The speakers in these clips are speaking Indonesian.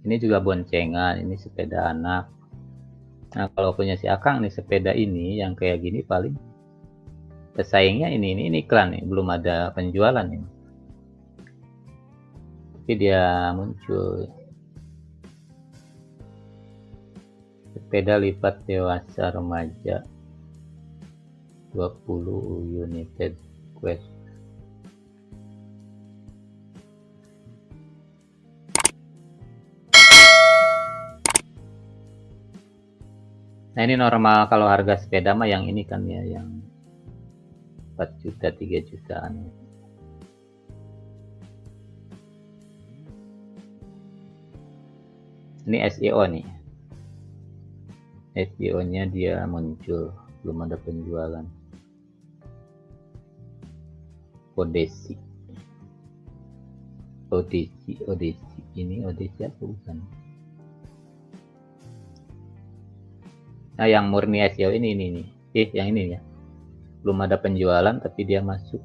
Ini juga boncengan, ini sepeda anak. Nah, kalau punya si Akang nih sepeda ini yang kayak gini paling pesaingnya ini iklan nih, belum ada penjualan ini. Tapi dia muncul. Sepeda lipat dewasa remaja 20 United Quest. Nah, ini normal kalau harga sepeda mah yang ini kan ya, yang 4 juta, 3 jutaan. Ini SEO nih. SEO-nya dia muncul, belum ada penjualan. Odesi. Ini Odesi apa bukan? Nah, yang murni SEO ini nih. Yang ini ya. Belum ada penjualan tapi dia masuk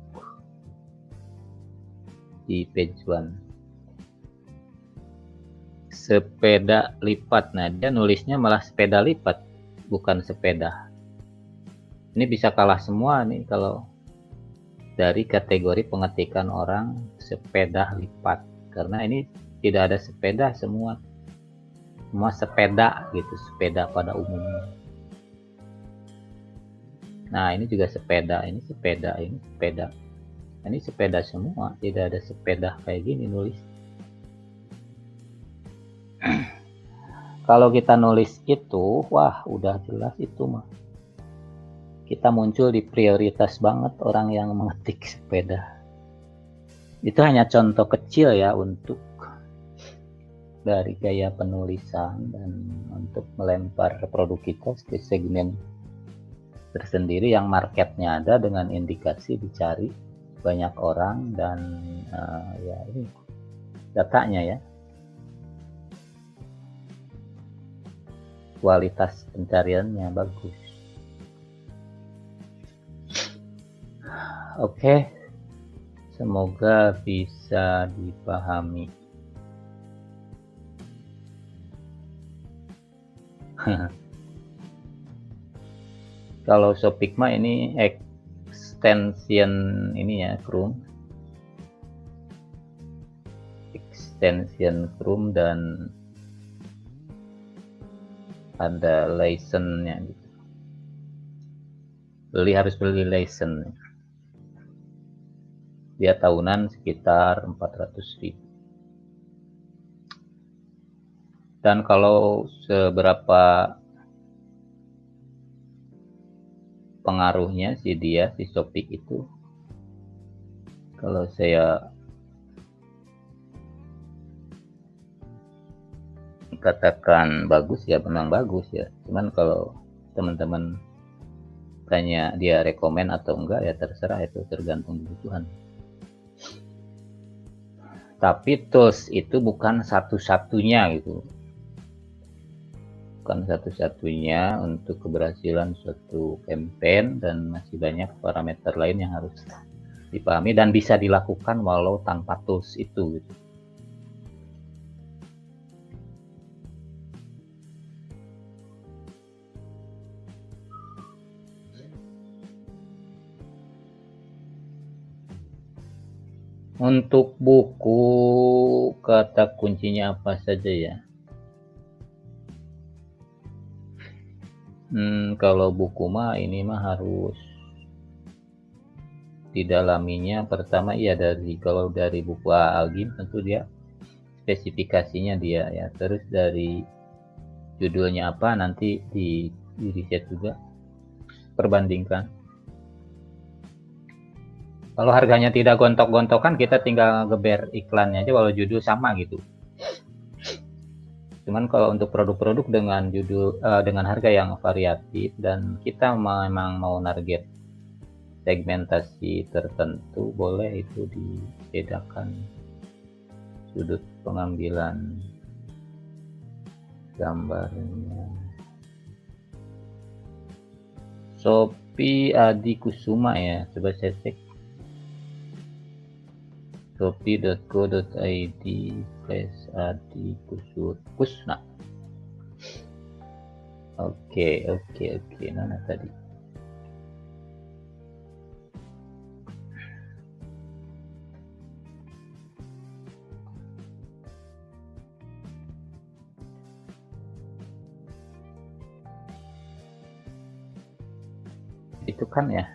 di page 1. Sepeda lipat. Nah, dia nulisnya malah sepeda lipat, bukan sepeda. Ini bisa kalah semua nih kalau dari kategori pengetikan orang sepeda lipat. Karena ini tidak ada sepeda, semua sepeda gitu, sepeda pada umumnya. Nah, ini juga sepeda, ini sepeda, ini sepeda. Ini sepeda semua, tidak ada sepeda kayak gini nulis. Kalau kita nulis itu, wah udah jelas itu mah. Kita muncul di prioritas banget orang yang mengetik sepeda. Itu hanya contoh kecil ya untuk dari gaya penulisan dan untuk melempar produk kita ke segmen tersendiri yang marketnya ada dengan indikasi dicari banyak orang dan ya ini datanya ya, kualitas pencariannya bagus. Oke, semoga bisa dipahami. Kalau Shopee mah ini extension ini ya, Chrome. Extension Chrome dan ada license-nya gitu. Harus beli license. Dia tahunan sekitar 400.000. Dan kalau seberapa pengaruhnya si Shopee itu, kalau saya katakan bagus ya memang bagus ya, cuman kalau teman-teman tanya dia rekomen atau enggak ya terserah, itu tergantung kebutuhan. Tapi tools itu bukan satu-satunya gitu, bukan satu-satunya untuk keberhasilan suatu campaign, dan masih banyak parameter lain yang harus dipahami dan bisa dilakukan walau tanpa tools itu gitu. Untuk buku, kata kuncinya apa saja ya? Kalau buku mah ini mah harus didalaminya. Pertama ya kalau dari buku Algim tentu dia spesifikasinya dia ya. Terus dari judulnya apa nanti di riset juga, perbandingkan. Kalau harganya tidak gontok-gontokan, kita tinggal geber iklannya aja walau judul sama gitu. Cuman kalau untuk produk-produk dengan dengan harga yang variatif dan kita memang mau target segmentasi tertentu, boleh itu dibedakan sudut pengambilan gambarnya. Shopee Adi Kusuma ya, coba saya cek. shopee.co.id/adi_kusna. Oke, mana tadi? Itu kan ya.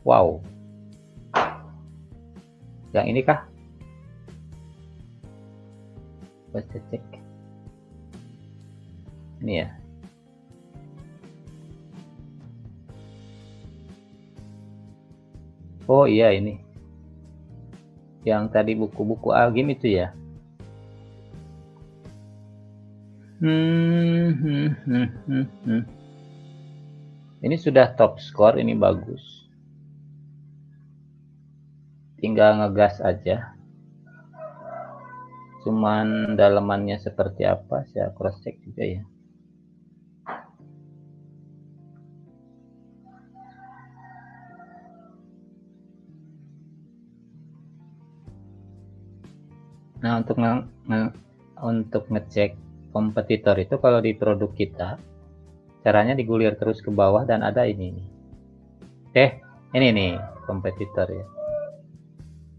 Wow. Yang ini kah? Baca cek. Ini ya. Oh iya ini. Yang tadi buku-buku Agim itu ya. Ini sudah top score, ini bagus. Tinggal ngegas aja. Cuman dalamannya seperti apa, saya cross check juga ya. Nah, untuk ngecek kompetitor itu kalau di produk kita, caranya digulir terus ke bawah dan ada ini nih. Ini nih kompetitor ya.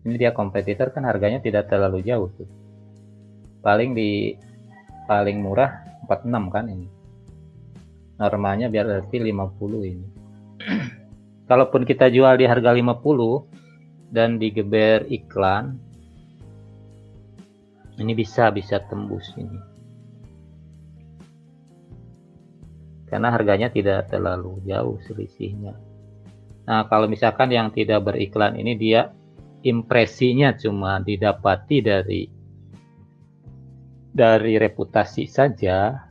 Ini dia kompetitor, kan harganya tidak terlalu jauh tuh. Paling murah 46 kan ini. Normalnya berarti 50 ini. Kalaupun kita jual di harga 50 dan digeber iklan, ini bisa tembus ini. Karena harganya tidak terlalu jauh selisihnya. Nah, kalau misalkan yang tidak beriklan ini, dia impresinya cuma didapati dari reputasi saja.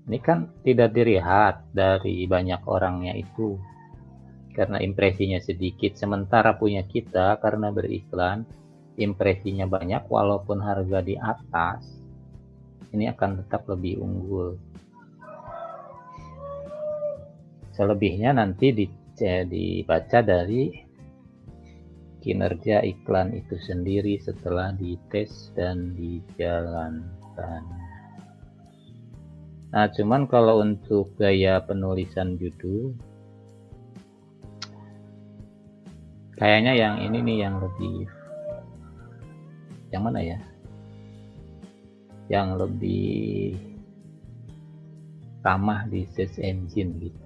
Ini kan tidak dilihat dari banyak orangnya itu, karena impresinya sedikit. Sementara punya kita karena beriklan, impresinya banyak, walaupun harga di atas, ini akan tetap lebih unggul. Selebihnya nanti dibaca dari kinerja iklan itu sendiri setelah dites dan dijalankan. Nah, cuman kalau untuk gaya penulisan judul, kayaknya yang ini nih yang lebih, yang mana ya? Yang lebih ramah di search engine gitu.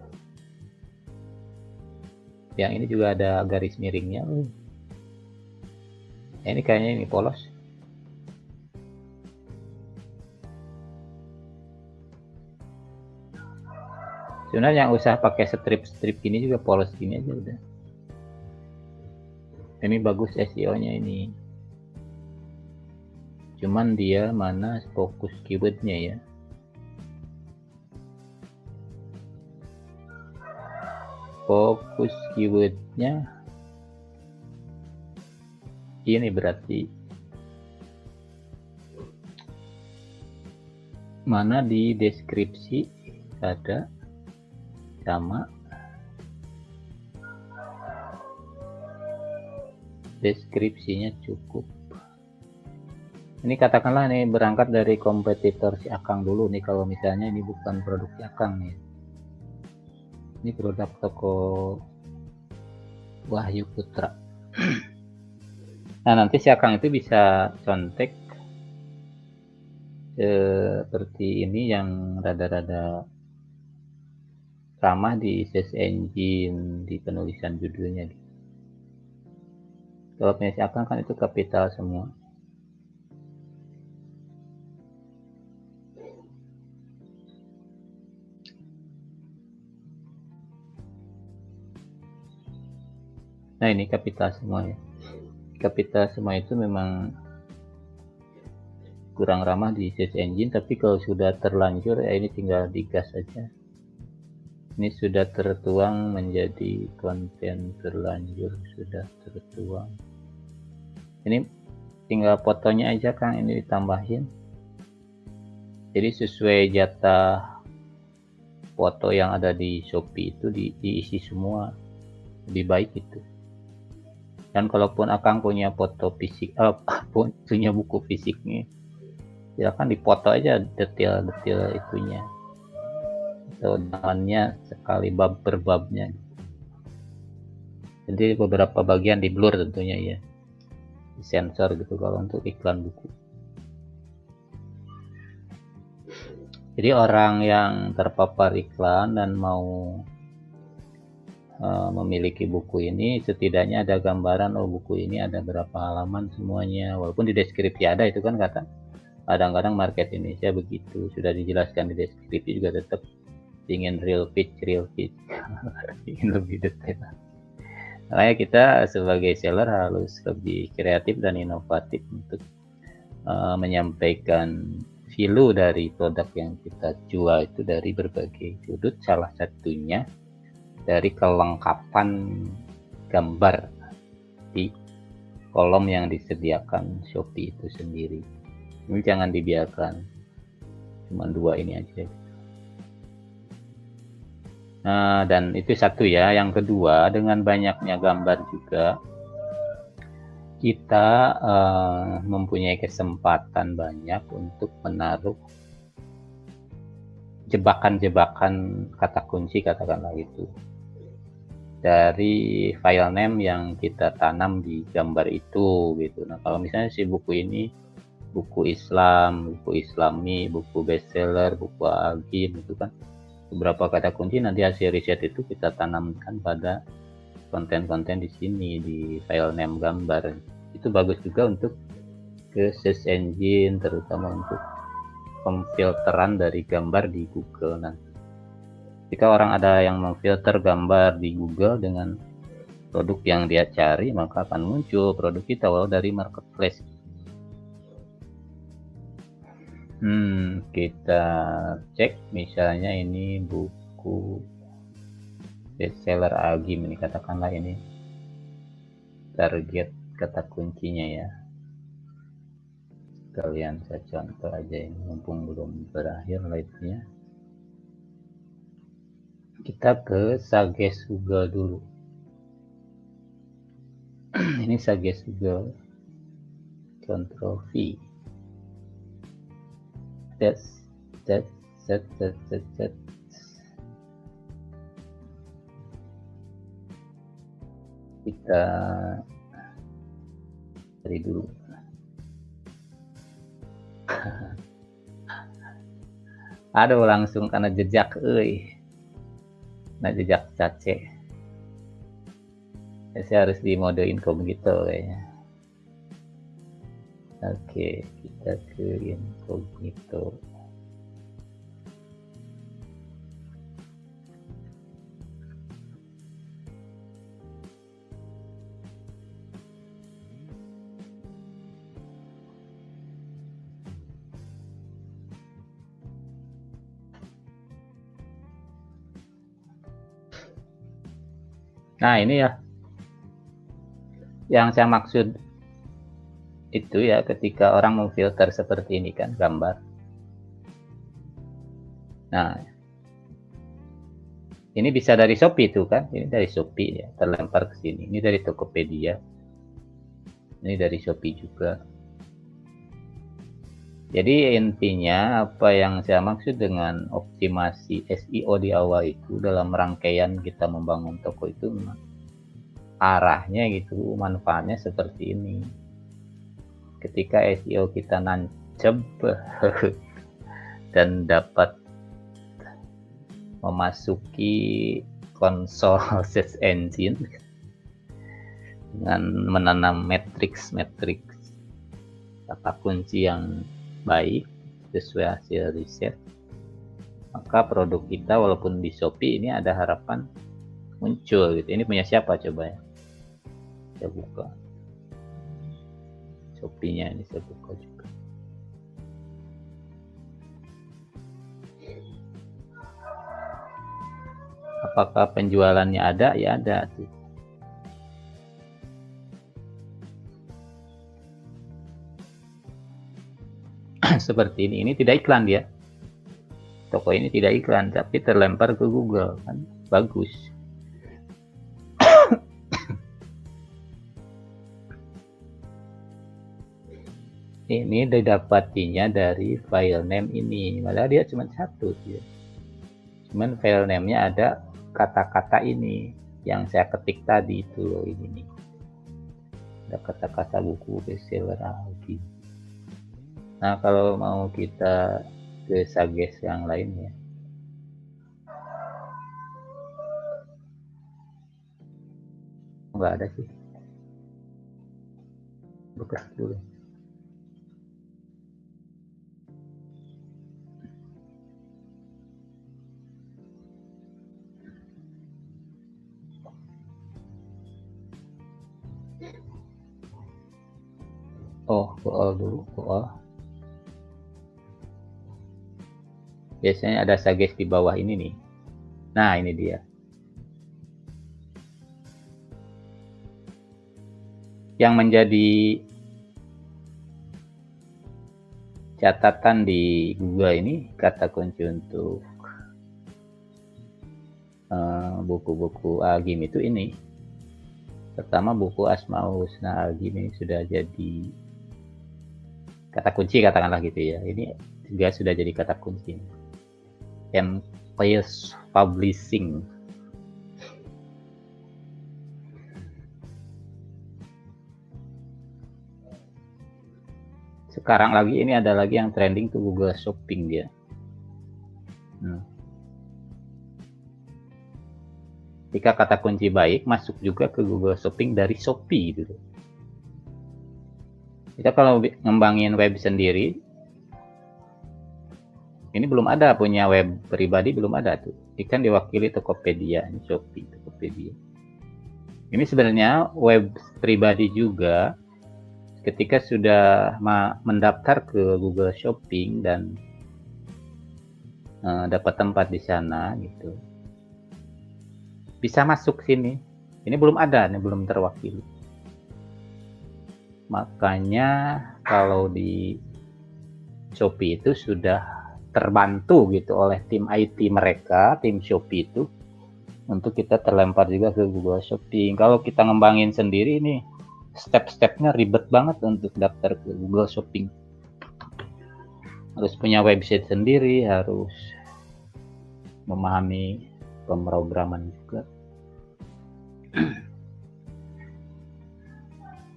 Yang ini juga ada garis miringnya. Ini kayaknya ini polos. Sebenarnya yang usah pakai strip gini juga polos gini aja udah. Ini bagus SEO-nya ini. Cuman dia mana fokus keywordnya ya. Fokus keywordnya ini berarti mana di deskripsi ada sama deskripsinya cukup. Ini katakanlah nih berangkat dari kompetitor si Akang dulu nih, kalau misalnya ini bukan produk si Akang nih. Ini produk toko Wahyu Putra. Nah, nanti si Akang itu bisa contek seperti ini yang rada-rada ramah di search engine, di penulisan judulnya. Kalau punya si Akang kan itu kapital semua. Nah, ini kapital semua ya. Kapital semua itu memang kurang ramah di search engine, tapi kalau sudah terlanjur ya ini tinggal digas saja. Ini sudah tertuang menjadi konten terlanjur, sudah tertuang. Ini tinggal fotonya aja Kang, ini ditambahin. Jadi sesuai jatah foto yang ada di Shopee itu diisi semua, lebih baik itu. Dan kalaupun Akang punya foto fisik, punya buku fisiknya, silakan dipoto aja detail-detail itunya, atau dalamnya sekali bab per babnya. Jadi beberapa bagian di blur tentunya ya, disensor gitu kalau untuk iklan buku. Jadi orang yang terpapar iklan dan mau memiliki buku ini, setidaknya ada gambaran, oh buku ini ada berapa halaman semuanya, walaupun di deskripsi ada itu kan kata. Kadang-kadang market Indonesia begitu, sudah dijelaskan di deskripsi juga tetap ingin real pitch, ingin lebih detail. Makanya kita sebagai seller harus lebih kreatif dan inovatif untuk menyampaikan value dari produk yang kita jual itu dari berbagai sudut, salah satunya dari kelengkapan gambar di kolom yang disediakan Shopee itu sendiri. Ini jangan dibiarkan cuma 2 ini aja. Nah, dan itu satu ya. Yang kedua, dengan banyaknya gambar juga kita mempunyai kesempatan banyak untuk menaruh jebakan-jebakan kata kunci, katakanlah itu, dari file name yang kita tanam di gambar itu gitu. Nah, kalau misalnya si buku ini buku Islam, buku Islami, buku bestseller, buku agim gitu kan, beberapa kata kunci nanti hasil riset itu kita tanamkan pada konten-konten di sini di file name gambar. Itu bagus juga untuk ke search engine, terutama untuk pemfilteran dari gambar di Google nanti. Jika orang ada yang memfilter gambar di Google dengan produk yang dia cari, maka akan muncul produk kita walau dari marketplace. Kita cek misalnya ini buku bestseller agim, ini katakanlah ini target kata kuncinya ya. Kalian saya contoh aja ini mumpung belum berakhir live-nya. Kita ke Suggest Google dulu. Ini Suggest Google, Ctrl V. Set. Kita cari dulu. Aduh, langsung karena jejak, nah jejak cace. Saya harus di mode incognito kayaknya. Oke, kita ke incognito. Nah, ini ya yang saya maksud itu ya, ketika orang memfilter seperti ini kan gambar. Nah, ini bisa dari Shopee itu kan, ini dari Shopee ya, terlempar ke sini. Ini dari Tokopedia, ini dari Shopee juga. Jadi intinya apa yang saya maksud dengan optimasi SEO di awal itu, dalam rangkaian kita membangun toko itu arahnya gitu, manfaatnya seperti ini. Ketika SEO kita nancep dan dapat memasuki konsol search engine dengan menanam matriks kata kunci yang baik sesuai hasil riset, maka produk kita walaupun di Shopee ini ada harapan muncul gitu. Ini punya siapa coba ya? Saya buka Shopee-nya, ini saya buka juga. Apakah penjualannya ada? Ya ada tuh. Seperti ini tidak iklan dia. toko ini tidak iklan, tapi terlempar ke Google, kan bagus. Ini didapatinya dari file name ini, padahal dia cuma satu dia. Cuman file name-nya ada kata-kata ini yang saya ketik tadi itu loh, ini nih. Ada kata-kata buku bestseller lagi. Nah, kalau mau kita ke suggest yang lainnya, nggak ada sih. Bekas dulu. Oh, goal dulu, goal. Biasanya ada suggest di bawah ini nih. Nah, ini dia. Yang menjadi catatan di Google ini, kata kunci untuk buku-buku Al-Ghim itu ini. Pertama, buku Asmaul Husna Al-Ghim ini sudah jadi kata kunci, katakanlah gitu ya. Ini juga sudah jadi kata kunci. Empires Publishing. Sekarang lagi ini ada lagi yang trending tuh Google Shopping dia. Jika kata kunci baik, masuk juga ke Google Shopping dari Shopee gitu. Kita kalau ngembangin web sendiri, ini belum ada, punya web pribadi belum ada tuh. Ini kan diwakili Tokopedia, ini Shopee, Tokopedia. Ini sebenarnya web pribadi juga. Ketika sudah mendaftar ke Google Shopping dan dapat tempat di sana gitu, bisa masuk sini. Ini belum ada, ini belum terwakili. Makanya kalau di Shopee itu sudah terbantu gitu oleh tim IT mereka, tim Shopee itu, untuk kita terlempar juga ke Google Shopping. Kalau kita ngembangin sendiri nih, step-stepnya ribet banget untuk daftar ke Google Shopping. Harus punya website sendiri, harus memahami pemrograman juga.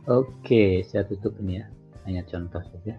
Oke, saya tutup ini ya, hanya contoh saja.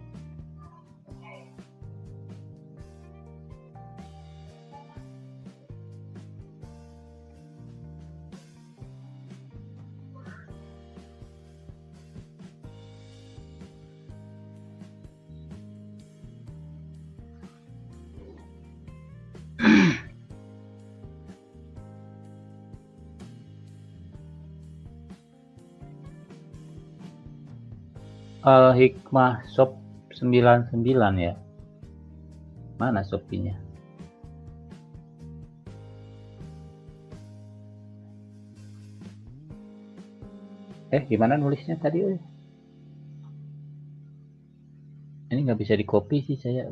Al-Hikmah Shop 99 ya. Mana Shopee-nya? Gimana nulisnya tadi? Ini nggak bisa di copy sih saya.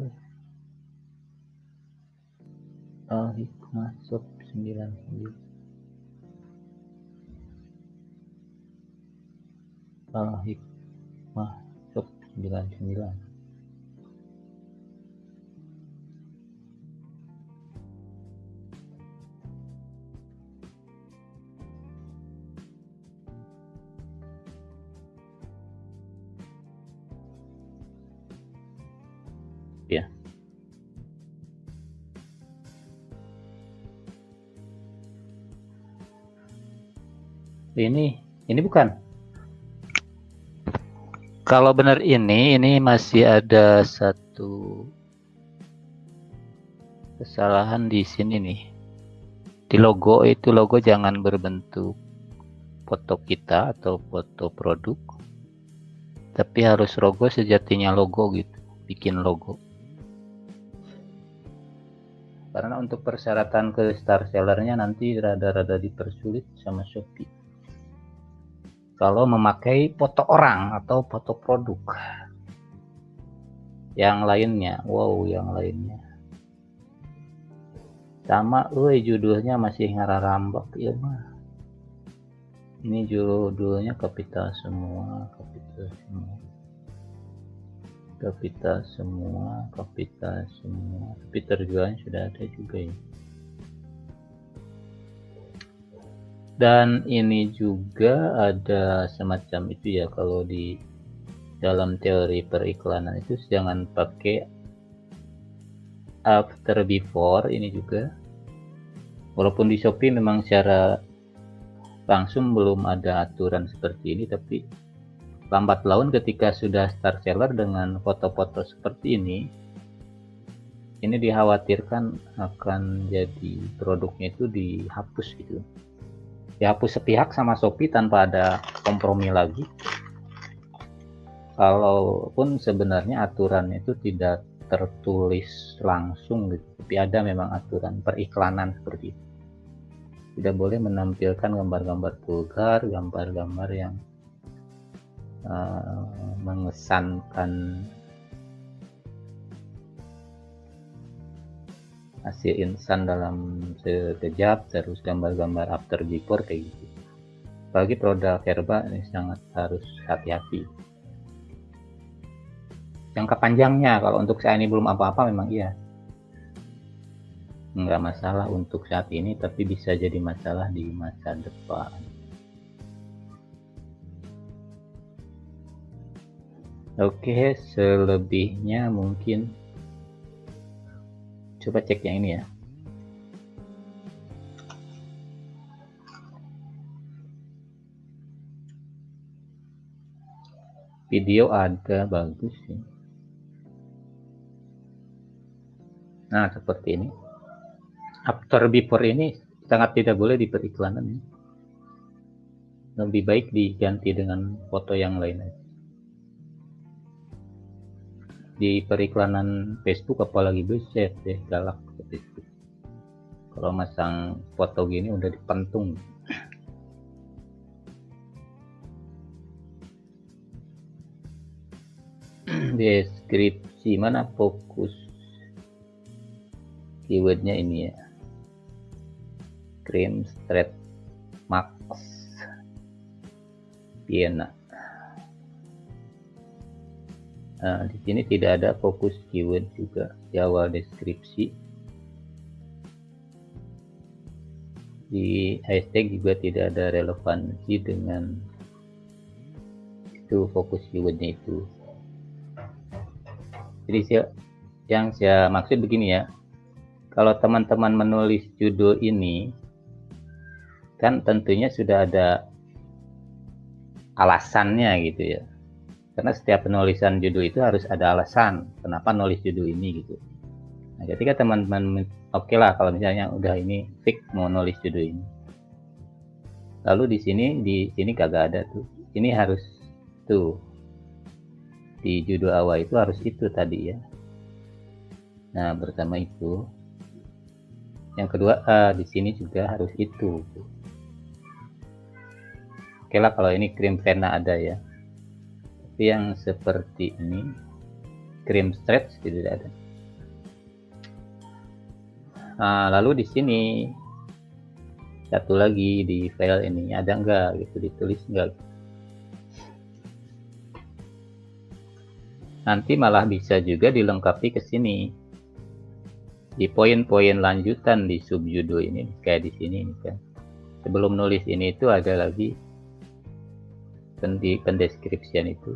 Al-Hikmah Shop 99. Al-Hikmah Shop 99. Ya. Ini bukan. Kalau benar ini masih ada satu kesalahan di sini nih. Di logo itu, logo jangan berbentuk foto kita atau foto produk, tapi harus logo sejatinya logo gitu, bikin logo. Karena untuk persyaratan ke star sellernya nanti rada-rada dipersulit sama Shopee kalau memakai foto orang atau foto produk. Yang lainnya, yang lainnya Sama, judulnya masih ngararambak ya mah. Ini judulnya kapital semua, kapital semua, kapital semua, kapital semua. Tapi terjualnya sudah ada juga ya. Dan ini juga ada semacam itu ya, kalau di dalam teori periklanan itu jangan pakai after before ini juga. Walaupun di Shopee memang secara langsung belum ada aturan seperti ini, tapi lambat laun ketika sudah start seller dengan foto-foto seperti ini dikhawatirkan akan jadi produknya itu dihapus gitu. Dihapus sepihak sama Shopee tanpa ada kompromi lagi. Kalaupun sebenarnya aturan itu tidak tertulis langsung gitu, tapi ada memang aturan periklanan seperti itu. Tidak boleh menampilkan gambar-gambar vulgar, gambar-gambar yang mengesankan hasil instan dalam sekejap, terus gambar-gambar after before kayak gitu. Apalagi produk herba ini sangat harus hati-hati. Jangka panjangnya, kalau untuk saat ini belum apa-apa memang iya, nggak masalah untuk saat ini, tapi bisa jadi masalah di masa depan. Oke, selebihnya mungkin coba cek yang ini ya. Video ada, bagus sih. Nah, seperti ini. After before ini sangat tidak boleh di periklanan. Lebih baik diganti dengan foto yang lain aja. Di periklanan Facebook apalagi buset deh, galak Facebook. Kalau masang foto gini udah dipentung. Deskripsi, mana fokus keywordnya ini ya, Cream Street Max Vienna. Nah, di sini tidak ada fokus keyword juga di awal deskripsi. Di hashtag juga tidak ada relevansi dengan itu fokus keywordnya itu. Jadi yang saya maksud begini ya, kalau teman-teman menulis judul ini kan tentunya sudah ada alasannya gitu ya, karena setiap penulisan judul itu harus ada alasan kenapa nulis judul ini gitu. Nah, ketika teman-teman oke lah kalau misalnya udah ini fix mau nulis judul ini, lalu di sini kagak ada tuh, ini harus tuh di judul awal itu harus itu tadi ya. Nah, bersama itu yang kedua di sini juga harus itu. Oke lah kalau ini Cream Vienna ada ya, tapi yang seperti ini Cream Stretch tidak ada. Nah, lalu di sini satu lagi di file ini ada enggak gitu, ditulis enggak. Nanti malah bisa juga dilengkapi ke sini di poin-poin lanjutan di subjudul ini, kayak di sini kan. Sebelum nulis ini itu ada lagi pendeskripsian itu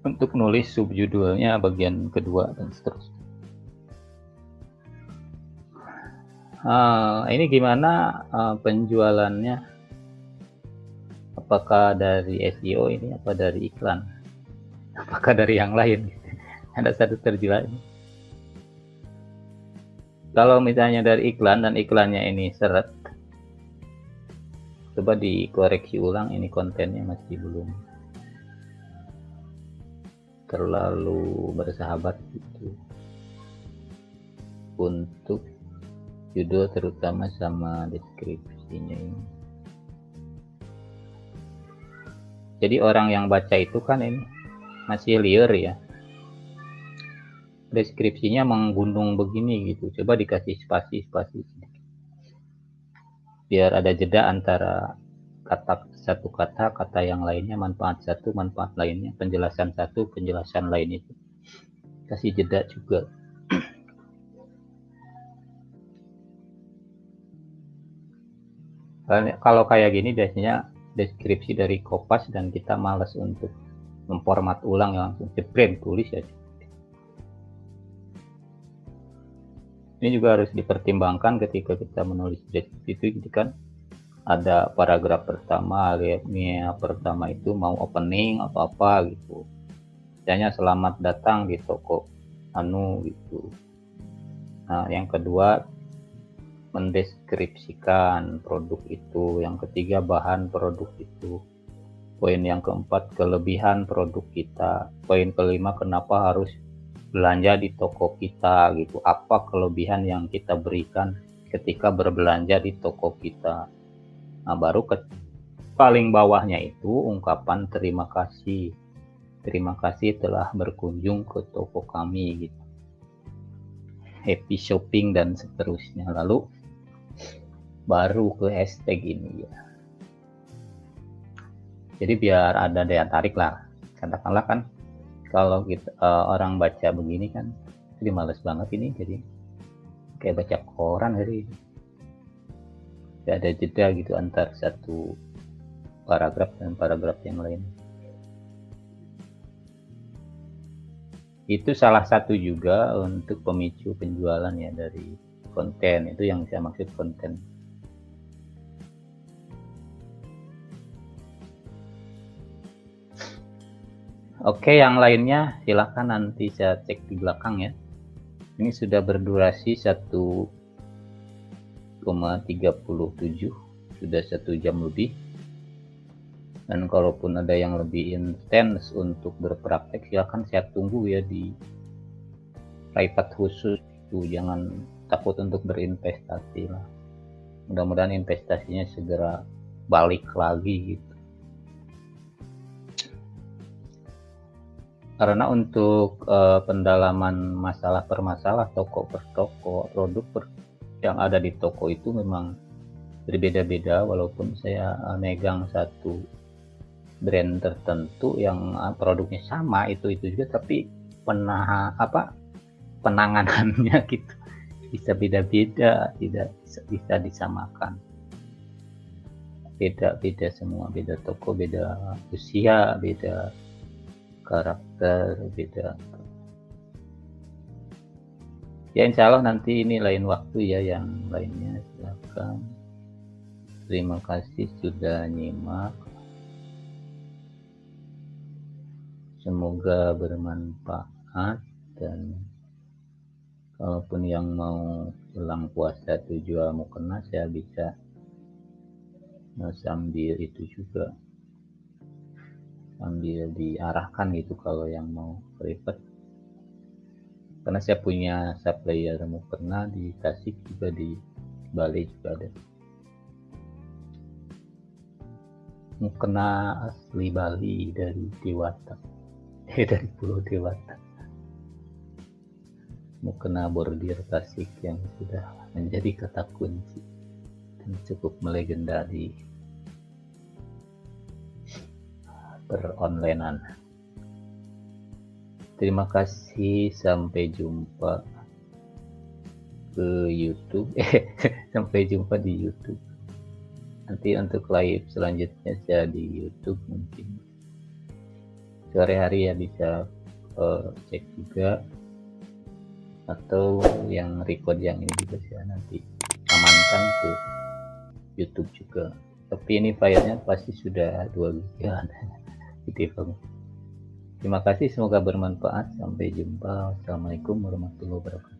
untuk nulis subjudulnya bagian kedua dan seterusnya. Ini gimana penjualannya? Apakah dari SEO ini, apa dari iklan? Apakah dari yang lain? Ada satu terjual ini. Kalau misalnya dari iklan dan iklannya ini seret, coba dikoreksi ulang, ini kontennya masih belum terlalu bersahabat gitu untuk judul terutama sama deskripsinya ini. Jadi orang yang baca itu kan ini masih liar ya, deskripsinya menggunung begini gitu, coba dikasih spasi biar ada jeda antara satu kata yang lainnya, manfaat satu, manfaat lainnya, penjelasan satu, penjelasan lain itu. Kasih jeda juga. Kalau kayak gini biasanya deskripsi dari Kopas dan kita malas untuk memformat ulang, langsung jeprint tulis ya. Ini juga harus dipertimbangkan ketika kita menulis deskripsi itu kan ada paragraf pertama, alinea pertama itu mau opening atau apa gitu. Misalnya selamat datang di toko anu gitu. Nah, yang kedua mendeskripsikan produk itu, yang ketiga bahan produk itu, poin yang keempat kelebihan produk kita, poin kelima kenapa harus belanja di toko kita gitu, apa kelebihan yang kita berikan ketika berbelanja di toko kita. Nah, baru paling bawahnya itu ungkapan terima kasih telah berkunjung ke toko kami gitu, happy shopping dan seterusnya. Lalu baru ke hashtag ini ya. Jadi biar ada daya tarik lah. Katakanlah kan kalau kita orang baca begini kan, jadi males banget ini, jadi kayak baca koran, jadi tidak ada jeda gitu antar satu paragraf dan paragraf yang lain. Itu salah satu juga untuk pemicu penjualan ya dari konten, itu yang saya maksud konten. Oke, yang lainnya silakan nanti saya cek di belakang ya. Ini sudah berdurasi 1,37, sudah 1 jam lebih. Dan kalaupun ada yang lebih intens untuk berpraktek, silakan saya tunggu ya di private khusus itu. Jangan takut untuk berinvestasi lah. Mudah-mudahan investasinya segera balik lagi gitu. Karena untuk pendalaman masalah per masalah, toko per toko, produk yang ada di toko itu memang berbeda-beda. Walaupun saya megang satu brand tertentu yang produknya sama itu juga, tapi penanganannya gitu bisa beda-beda, tidak bisa disamakan. Beda-beda semua, beda toko, beda usia, beda karakter, beda. Ya insya Allah nanti ini lain waktu ya, yang lainnya silakan. Terima kasih sudah nyimak. Semoga bermanfaat, dan kalaupun yang mau ulang puasa tujuan mukena, saya bisa sambil itu juga, sambil diarahkan gitu kalau yang mau private. Karena saya punya supplier mukena di Tasik juga, di Bali juga ada mukena asli Bali dari Dewata, dari Pulau Dewata, mukena bordir Tasik yang sudah menjadi kata kunci dan cukup melegenda di beronlinean. Terima kasih, sampai jumpa ke YouTube. Sampai jumpa di YouTube. Nanti untuk live selanjutnya saya di YouTube mungkin sore hari ya, bisa cek juga, atau yang record yang ini juga saya nanti amankan ke YouTube juga. Tapi ini filenya pasti sudah 2 GB. Terima kasih, semoga bermanfaat. Sampai jumpa. Assalamualaikum warahmatullahi wabarakatuh.